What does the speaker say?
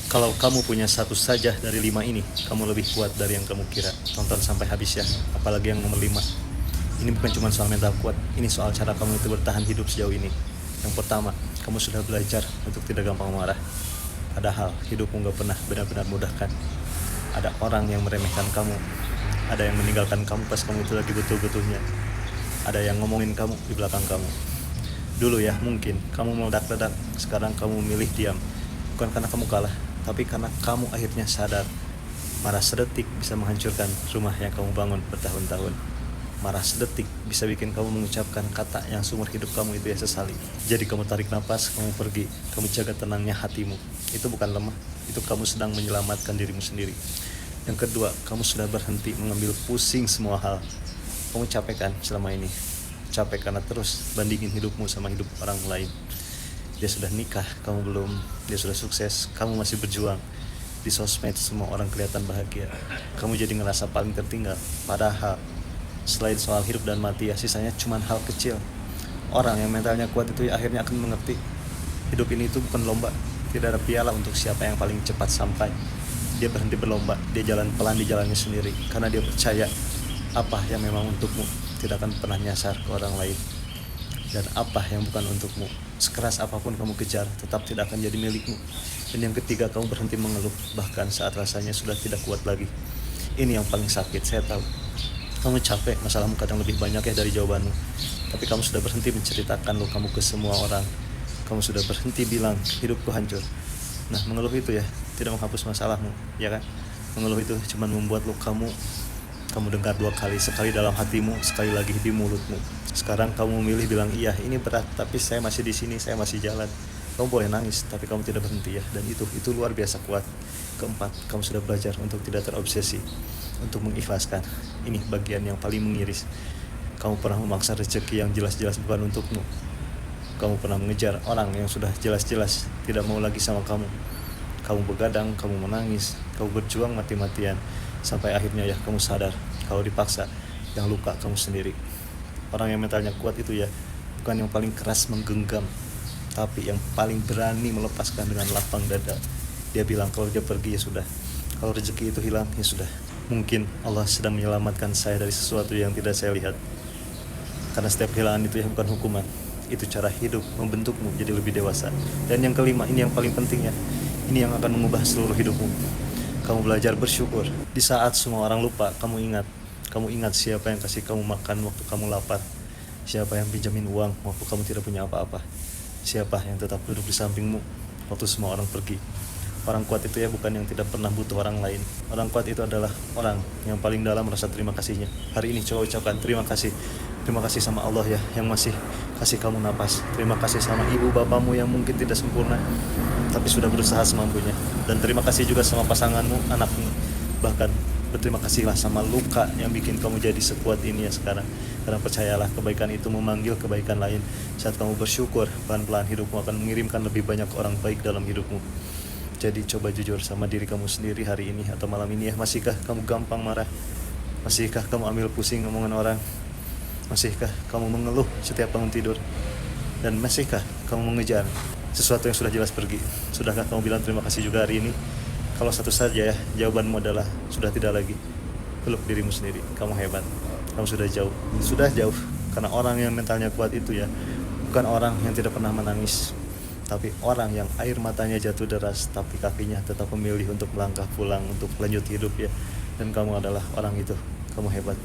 Kalau kamu punya satu saja dari 5 ini, kamu lebih kuat dari yang kamu kira. Tonton sampai habis ya, apalagi yang nomor 5. Ini bukan cuma soal mental kuat, ini soal cara kamu itu bertahan hidup sejauh ini. Yang pertama, kamu sudah belajar untuk tidak gampang marah. Padahal hidupmu gak pernah benar-benar mudah kan. Ada orang yang meremehkan kamu, ada yang meninggalkan kamu pas kamu itu lagi betul-betulnya, ada yang ngomongin kamu di belakang kamu. Dulu ya mungkin kamu meledak-ledak, sekarang kamu memilih diam. Bukan karena kamu kalah, tapi karena kamu akhirnya sadar marah sedetik bisa menghancurkan rumah yang kamu bangun bertahun-tahun. Marah sedetik bisa bikin kamu mengucapkan kata yang seumur hidup kamu itu ya sesali. Jadi kamu tarik nafas, kamu pergi, kamu jaga tenangnya hatimu. Itu bukan lemah, itu kamu sedang menyelamatkan dirimu sendiri. Yang kedua, kamu sudah berhenti mengambil pusing semua hal. Kamu capek kan selama ini? Capek karena terus bandingin hidupmu sama hidup orang lain. Dia sudah nikah, kamu belum. Dia sudah sukses, kamu masih berjuang. Di sosmed semua orang kelihatan bahagia, kamu jadi ngerasa paling tertinggal. Padahal selain soal hidup dan mati ya, sisanya cuma hal kecil. Orang yang mentalnya kuat itu ya akhirnya akan mengerti hidup ini itu bukan lomba. Tidak ada piala untuk siapa yang paling cepat sampai. Dia berhenti berlomba, dia jalan pelan di jalannya sendiri, karena dia percaya apa yang memang untukmu tidak akan pernah nyasar ke orang lain. Dan apa yang bukan untukmu, sekeras apapun kamu kejar, tetap tidak akan jadi milikmu. Dan yang ketiga, kamu berhenti mengeluh, bahkan saat rasanya sudah tidak kuat lagi. Ini yang paling sakit, saya tahu. Kamu capek, masalahmu kadang lebih banyak ya dari jawabanmu. Tapi kamu sudah berhenti menceritakan kamu ke semua orang. Kamu sudah berhenti bilang, hidupku hancur. Nah, mengeluh itu ya tidak menghapus masalahmu, ya kan? Mengeluh itu cuma membuat kamu dengar 2 kali, sekali dalam hatimu, sekali lagi di mulutmu. Sekarang kamu memilih bilang, iya ini berat, tapi saya masih di sini, saya masih jalan. Kamu boleh nangis, tapi kamu tidak berhenti ya. Dan itu luar biasa kuat. Keempat, kamu sudah belajar untuk tidak terobsesi, untuk mengikhlaskan. Ini bagian yang paling mengiris. Kamu pernah memaksa rezeki yang jelas-jelas bukan untukmu. Kamu pernah mengejar orang yang sudah jelas-jelas tidak mau lagi sama kamu. Kamu begadang, kamu menangis, kamu berjuang mati-matian. Sampai akhirnya ya kamu sadar, kalau dipaksa, yang luka kamu sendiri. Orang yang mentalnya kuat itu ya bukan yang paling keras menggenggam, tapi yang paling berani melepaskan dengan lapang dada. Dia bilang kalau dia pergi ya sudah, kalau rezeki itu hilang ya sudah. Mungkin Allah sedang menyelamatkan saya dari sesuatu yang tidak saya lihat. Karena setiap kehilangan itu ya bukan hukuman, itu cara hidup membentukmu jadi lebih dewasa. Dan yang kelima, ini yang paling penting ya, ini yang akan mengubah seluruh hidupmu. Kamu belajar bersyukur. Di saat semua orang lupa, kamu ingat siapa yang kasih kamu makan waktu kamu lapar, siapa yang pinjamin uang waktu kamu tidak punya apa-apa, siapa yang tetap duduk di sampingmu waktu semua orang pergi. Orang kuat itu ya bukan yang tidak pernah butuh orang lain. Orang kuat itu adalah orang yang paling dalam rasa terima kasihnya. Hari ini coba ucapkan terima kasih. Terima kasih sama Allah ya yang masih kasih kamu napas. Terima kasih sama ibu bapamu yang mungkin tidak sempurna, tapi sudah berusaha semampunya. Dan terima kasih juga sama pasanganmu, anakmu. Bahkan berterima kasihlah sama luka yang bikin kamu jadi sekuat ini ya sekarang. Karena percayalah, kebaikan itu memanggil kebaikan lain. Saat kamu bersyukur, pelan-pelan hidupmu akan mengirimkan lebih banyak orang baik dalam hidupmu. Jadi coba jujur sama diri kamu sendiri hari ini atau malam ini ya. Masihkah kamu gampang marah? Masihkah kamu ambil pusing ngomongan orang? Masihkah kamu mengeluh setiap bangun tidur? Dan masihkah kamu mengejar sesuatu yang sudah jelas pergi? Sudahkah kamu bilang terima kasih juga hari ini? Kalau satu saja ya, jawabanmu adalah sudah tidak lagi. Peluk dirimu sendiri, kamu hebat. Kamu sudah jauh. Karena orang yang mentalnya kuat itu ya bukan orang yang tidak pernah menangis, tapi orang yang air matanya jatuh deras, tapi kakinya tetap memilih untuk melangkah pulang, untuk lanjut hidup ya. Dan kamu adalah orang itu, kamu hebat.